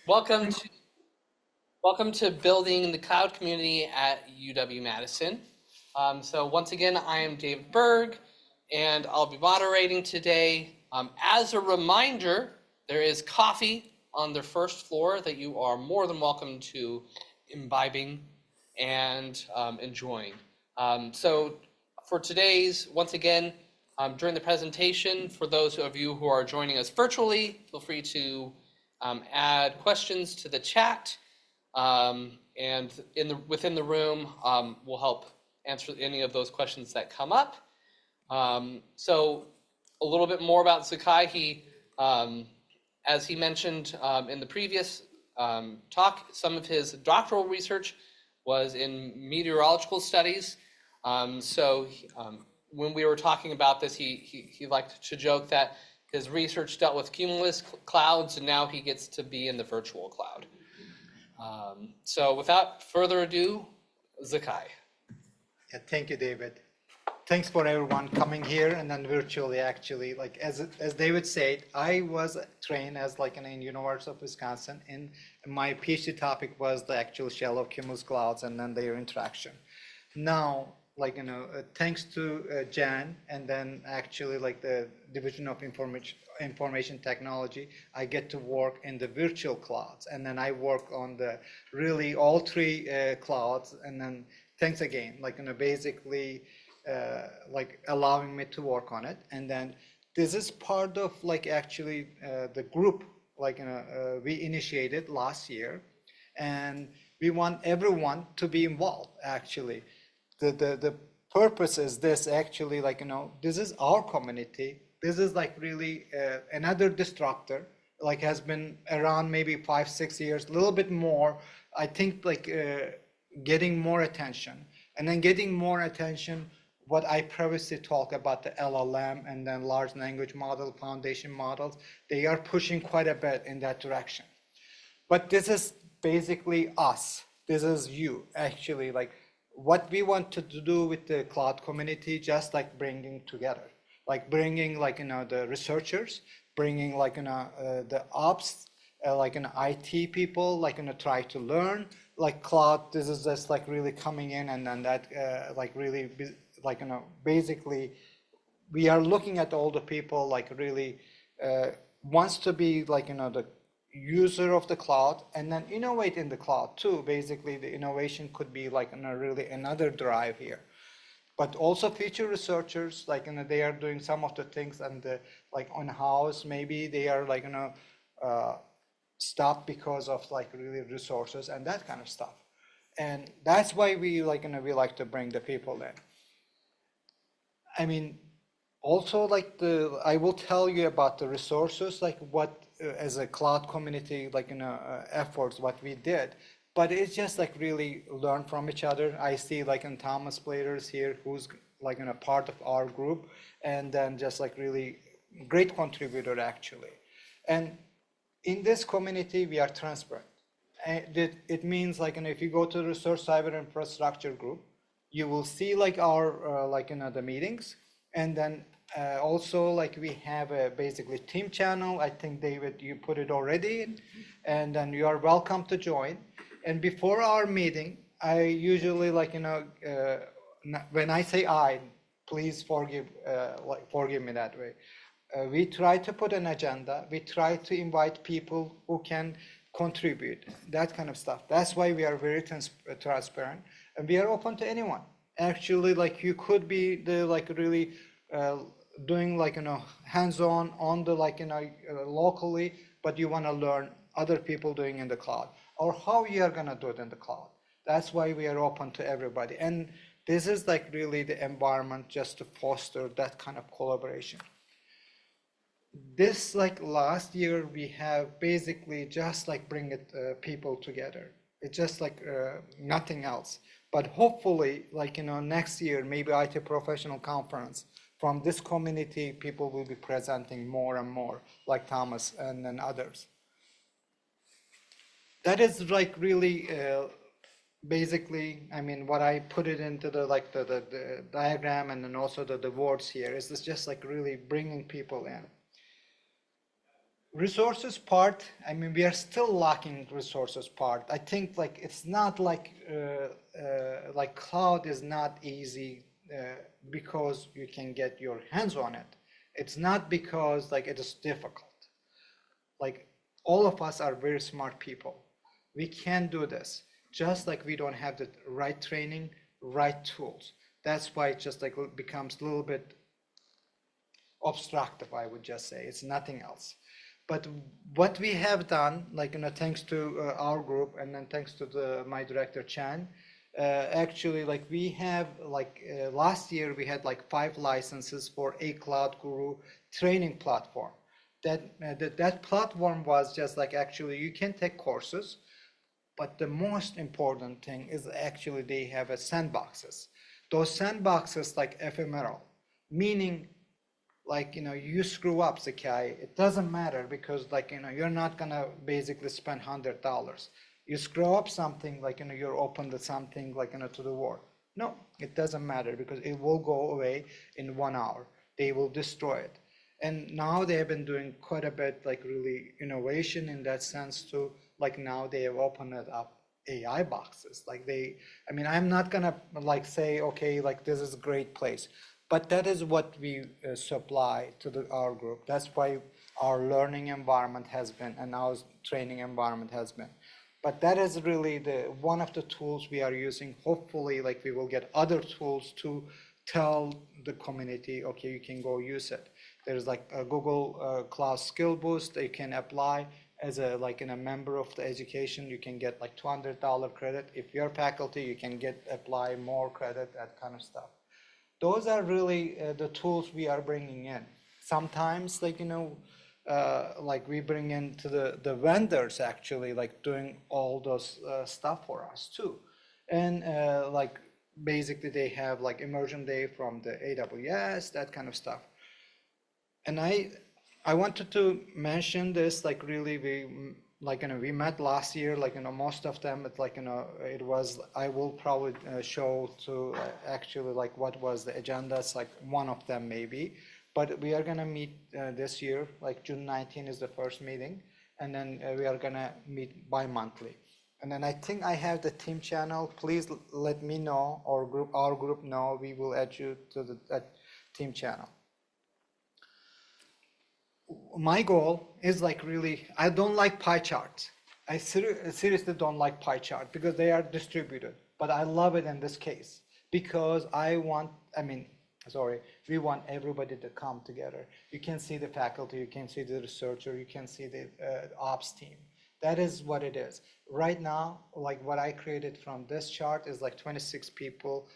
Welcome to welcome to building the cloud community at UW-Madison. So once again, I am Dave Berg, and I'll be moderating today. As a reminder, there is coffee on the first floor that you are more than welcome to imbibing and enjoying. So for today's, once again, during the presentation, for those of you who are joining us virtually, feel free to add questions to the chat, and within the room, we'll help answer any of those questions that come up. So a little bit more about Zakai. He, as he mentioned in the previous talk, some of his doctoral research was in meteorological studies. When we were talking about this, he liked to joke that his research dealt with cumulus clouds, and now he gets to be in the virtual cloud. So without further ado, Zakai. Yeah, thank you, David. Thanks for everyone coming here and then virtually. Actually, like as David said, I was trained as like in University of Wisconsin, and my PhD topic was the actual shell of cumulus clouds and then their interaction. Now, thanks to Jan and then actually like the Division of Information Technology, I get to work in the virtual clouds, and then I work on the really all three clouds. And then thanks again, basically like allowing me to work on it. And then this is part of like actually the group we initiated last year, and we want everyone to be involved actually. The purpose is this actually, this is our community. This is like really another disruptor, like has been around maybe 5-6 years, a little bit more. I think getting more attention, and then getting more attention. What I previously talked about, the LLM and then large language model, foundation models, they are pushing quite a bit in that direction. But this is basically us. This is you actually, like what we want to do with the cloud community, just like bringing together, like bringing the researchers, bringing the ops, IT people, try to learn cloud. This is just really coming in, and then that really basically we are looking at all the people really wants to be the user of the cloud and then innovate in the cloud too. Basically the innovation could be really another drive here, but also future researchers they are doing some of the things, and on house maybe they are stopped because of really resources and that kind of stuff. And that's why we we like to bring the people in. I mean, also I will tell you about the resources, what as a cloud community, efforts, what we did, but it's just really learn from each other. I see Thomas Platers here, who's a part of our group, and then just really great contributor actually. And in this community, we are transparent. And it means if you go to the Research Cyberinfrastructure group, you will see our the meetings, and then also we have a basically team channel. I think David, you put it already in, and then you are welcome to join. And before our meeting, I usually when I say I, please forgive me that way. We try to put an agenda. We try to invite people who can contribute, that kind of stuff. That's why we are very transparent, and we are open to anyone. Actually, you could be the really doing hands-on on the locally, but you want to learn other people doing in the cloud, or how you are going to do it in the cloud. That's why we are open to everybody, and this is really the environment just to foster that kind of collaboration. This last year we have basically just bring people together. It's just nothing else. But hopefully next year, maybe IT professional conference, from this community people will be presenting more and more, like Thomas and then others. That is really basically, I mean, what I put it into the diagram, and then also the words here is this just really bringing people in. Resources part, I mean, we are still lacking resources part. I think like it's not like cloud is not easy because you can get your hands on it. It's not because like it is difficult. Like all of us are very smart people. We can do this. Just like we don't have the right training, right tools. That's why it just like becomes a little bit obstructive, I would just say. It's nothing else. But what we have done, like, thanks to our group and then thanks to my director Chan, actually, like we have last year we had like 5 licenses for AcloudGuru training platform. That platform was just like actually you can take courses, but the most important thing is actually they have a sandboxes. Those sandboxes like ephemeral, meaning like you screw up Zakai, it doesn't matter because like you're not gonna basically spend $100. You screw up something like you're open to something like to the world. No, it doesn't matter because it will go away in 1 hour. They will destroy it. And now they have been doing quite a bit like really innovation in that sense too. Like now they have opened it up AI boxes. Like I mean, I'm not gonna like say, okay, like this is a great place, but that is what we supply to our group. That's why our learning environment has been and our training environment has been. But that is really one of the tools we are using. Hopefully, like we will get other tools to tell the community, okay, you can go use it. There's like a Google Cloud Skill Boost that you can apply as a member of the education. You can get like $200 credit. If you're faculty, you can apply more credit, that kind of stuff. Those are really the tools we are bringing in. Sometimes like like we bring into the vendors actually like doing all those stuff for us too. And like basically they have like immersion day from the AWS, that kind of stuff. And I wanted to mention this, like really we met last year, like most of them, it's like it was, I will probably show to actually like what was the agendas, like one of them maybe, but we are gonna meet this year, like June 19 is the first meeting, and then we are gonna meet bi-monthly. And then I think I have the team channel. Please let me know, or our group know, we will add you to the team channel. My goal is like really, I don't like pie charts. I seriously don't like pie chart because they are distributed, but I love it in this case because we want everybody to come together. You can see the faculty, you can see the researcher, you can see the ops team. That is what it is. Right now, like what I created from this chart is like 26 people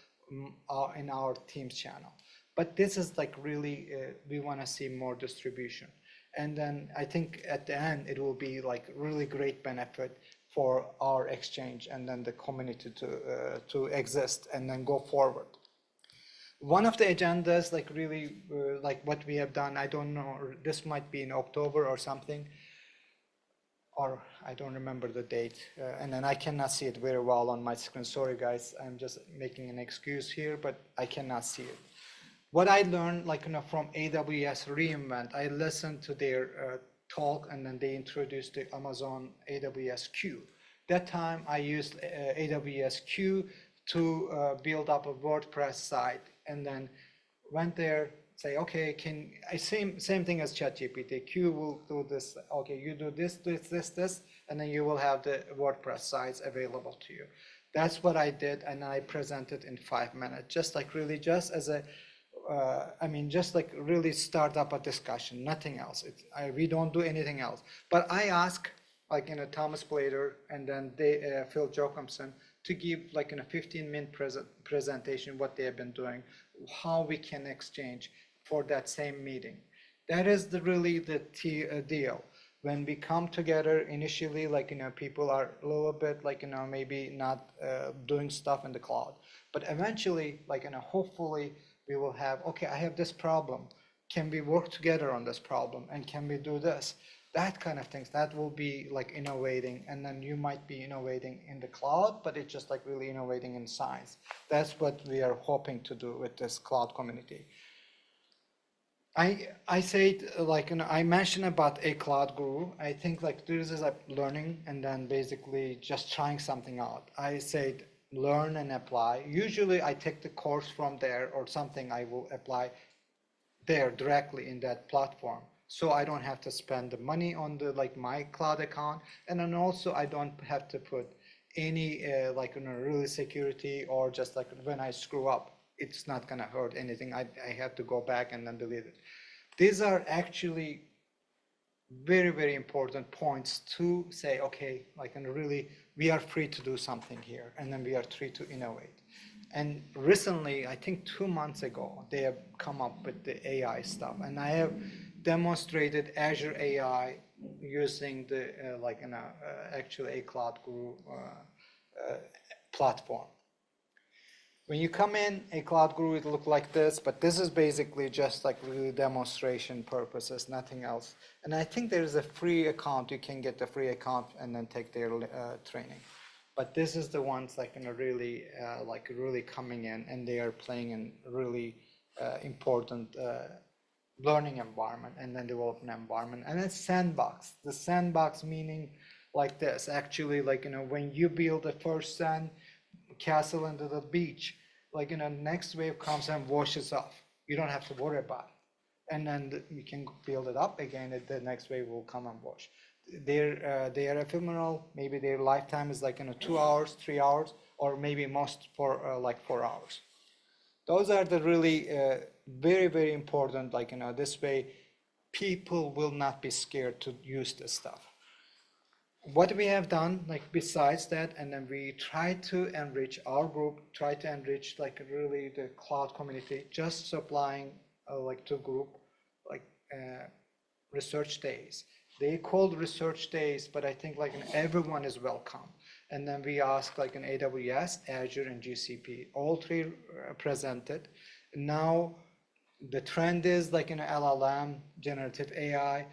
in our Teams channel. But this is like really, we want to see more distribution. And then I think at the end, it will be like really great benefit for our exchange and then the community to exist and then go forward. One of the agendas, like really, like what we have done, I don't know, this might be in October or something, or I don't remember the date, and then I cannot see it very well on my screen. Sorry guys, I'm just making an excuse here, but I cannot see it. What I learned, like from AWS reInvent, I listened to their talk, and then they introduced the Amazon AWS Q. That time I used AWS Q to build up a WordPress site, and then went there, say, okay, same thing as ChatGPT. Q will do this. Okay, you do this, and then you will have the WordPress sites available to you. That's what I did, and I presented in 5 minutes, just like really, just as a just like really start up a discussion, nothing else. We don't do anything else. But I ask like Thomas Blader and then Phil Jocumson to give like a 15-minute presentation what they have been doing, how we can exchange for that same meeting. That is really the deal. When we come together initially, like people are a little bit like maybe not doing stuff in the cloud, but eventually like hopefully we will have, okay, I have this problem. Can we work together on this problem? And can we do this? That kind of things, that will be like innovating. And then you might be innovating in the cloud, but it's just like really innovating in science. That's what we are hoping to do with this cloud community. I said like I mentioned about AcloudGuru. I think like this is like learning and then basically just trying something out. I said learn and apply. Usually I take the course from there or something I will apply there directly in that platform. So I don't have to spend the money on the like my cloud account, and then also I don't have to put any like really security or just like when I screw up, it's not gonna hurt anything. I have to go back and then delete it. These are actually very, very important points to say, okay, like, and really, we are free to do something here, and then we are free to innovate. And recently, I think 2 months ago, they have come up with the AI stuff, and I have demonstrated Azure AI using the actually a AcloudGuru platform. When you come in, AcloudGuru, it look like this, but this is basically just like really demonstration purposes, nothing else. And I think there is a free account. You can get the free account and then take their training. But this is the ones like really really coming in, and they are playing in really important learning environment and then development environment. And it's sandbox. The sandbox meaning like this. Actually, like when you build the first sand castle into the beach, like next wave comes and washes off. You don't have to worry about it, and then you can build it up again. The next wave will come and wash. They are ephemeral. Maybe their lifetime is like 2 hours, 3 hours, or maybe most for like 4 hours. Those are the really very, very important. Like this way, people will not be scared to use this stuff. What we have done, like besides that, and then we try to enrich our group, try to enrich like really the cloud community, just supplying like to group like research days. They called research days, but I think like everyone is welcome. And then we ask like an AWS, Azure, and GCP. All three presented. Now the trend is like an LLM, generative AI.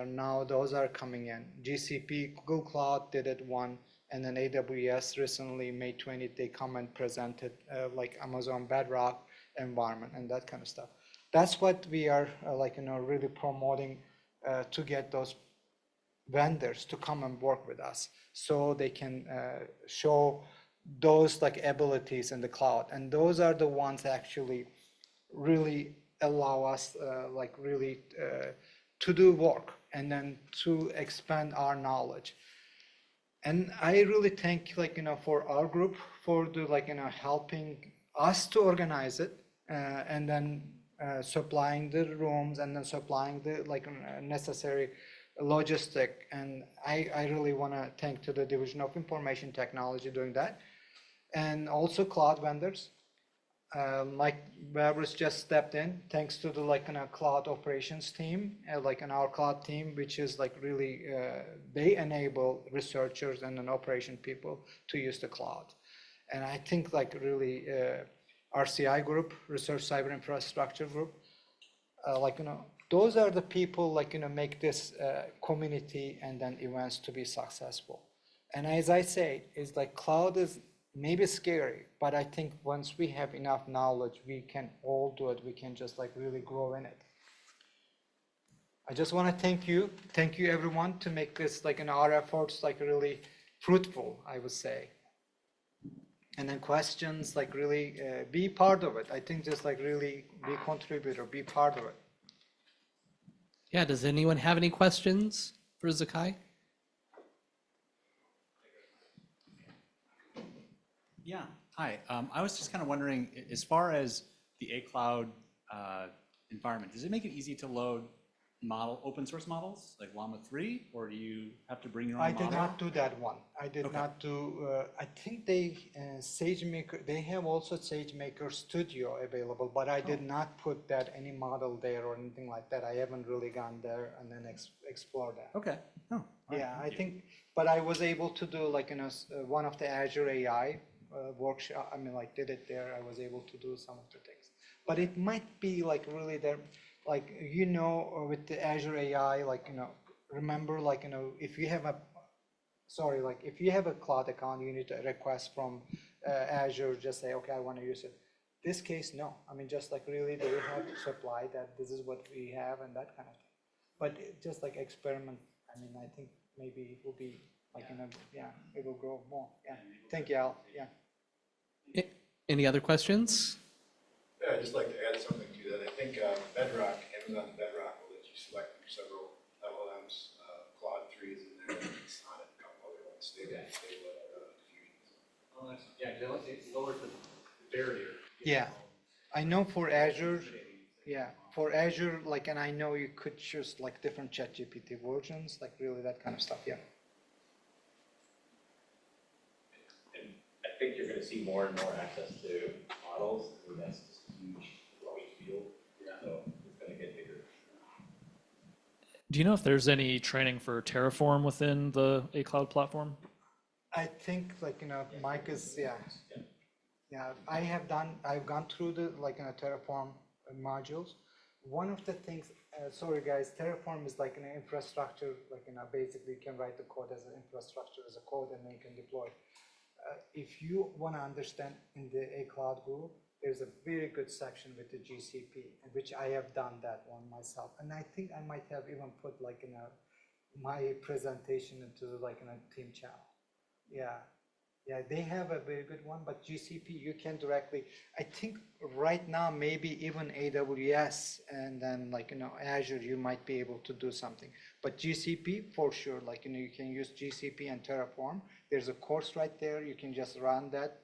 Now those are coming in. GCP, Google Cloud did it one, and then AWS recently, May 20th, they come and presented like Amazon Bedrock environment and that kind of stuff. That's what we are really promoting to get those vendors to come and work with us, so they can show those like abilities in the cloud, and those are the ones actually really allow us to do work and then to expand our knowledge. And I really thank for our group for the helping us to organize it and then supplying the rooms and then supplying the necessary logistic. And I really want to thank to the Division of Information Technology doing that, and also cloud vendors. Like Beatrice just stepped in, thanks to the cloud operations team, our cloud team, which is really they enable researchers and then operation people to use the cloud. And I think really RCI group, Research Cyberinfrastructure group, those are the people make this community and then events to be successful. And as I say, is cloud is maybe scary, but I think once we have enough knowledge, we can all do it. We can just really grow in it. I just want to thank you everyone to make this in our efforts really fruitful, I would say. And then questions really be part of it. I think just really be a contributor, be part of it. Yeah, does anyone have any questions for Zakai? Yeah, hi. I was just kind of wondering, as far as the ACloud environment, does it make it easy to load open source models like Llama 3, or do you have to bring your own model? I did not do that one. I did not do, I think they, SageMaker, they have also SageMaker Studio available, but I did not put that any model there or anything like that. I haven't really gone there and then explore that. Okay. Oh, yeah, I think, but I was able to do one of the Azure AI workshop. I mean, did it there. I was able to do some of the things, but it might be really there, with the Azure AI, remember, if you have if you have a cloud account, you need to request from Azure, just say, okay, I want to use it. this case, no. I mean, just like really they have to supply that this is what we have and that kind of thing. But just like experiment, I mean, I think maybe it will be like, it will grow more. Yeah. Thank you, Al. Yeah. Any other questions? Yeah, I'd just like to add something to that. I think Bedrock, Amazon Bedrock will let you select from several LLMs. Claude 3 is in there, Sonnet, a couple other ones, stable diffusion. Yeah, it lowers the barrier. Yeah. I know for Azure, for Azure, like, and I know you could choose like different ChatGPT versions, like really that kind of stuff. Yeah. And I think you're gonna see more and more access to models, and that's just a huge growing field. So it's gonna get bigger. Do you know if there's any training for Terraform within the AcloudGuru platform? I think like, Mike is, I've gone through the like Terraform modules. One of the things, sorry guys, Terraform is like an infrastructure, like, basically you can write the code as an infrastructure, as a code, and then you can deploy. If you want to understand in the AcloudGuru, there's a very good section with the GCP, which I have done that one myself. And I think I might have even put like my presentation into like in a team channel. Yeah, they have a very good one, but GCP, you can directly, I think right now, maybe even AWS and then like, Azure, you might be able to do something. But GCP, for sure, like, you can use GCP and Terraform. There's a course right there. You can just run that,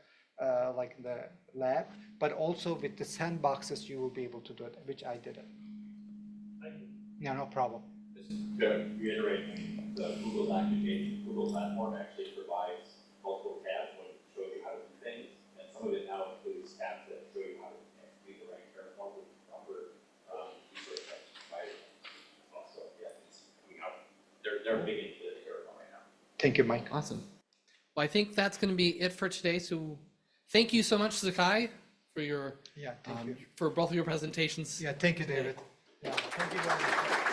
like in the lab, but also with the sandboxes, you will be able to do it, which I did it. Yeah, no problem. Just to reiterate, the Google platform actually provides multiple tabs when it shows you how to do things, and some of it now includes tabs that show you how to do the right Terraform with proper resource provided. Also, it's coming out. They're big into the Terraform right now. Thank you, Mike. Awesome. Well, I think that's going to be it for today. So thank you so much, Zakai, for your Yeah, thank you. for both of your presentations. Yeah, thank you, David. Yeah, thank you very much.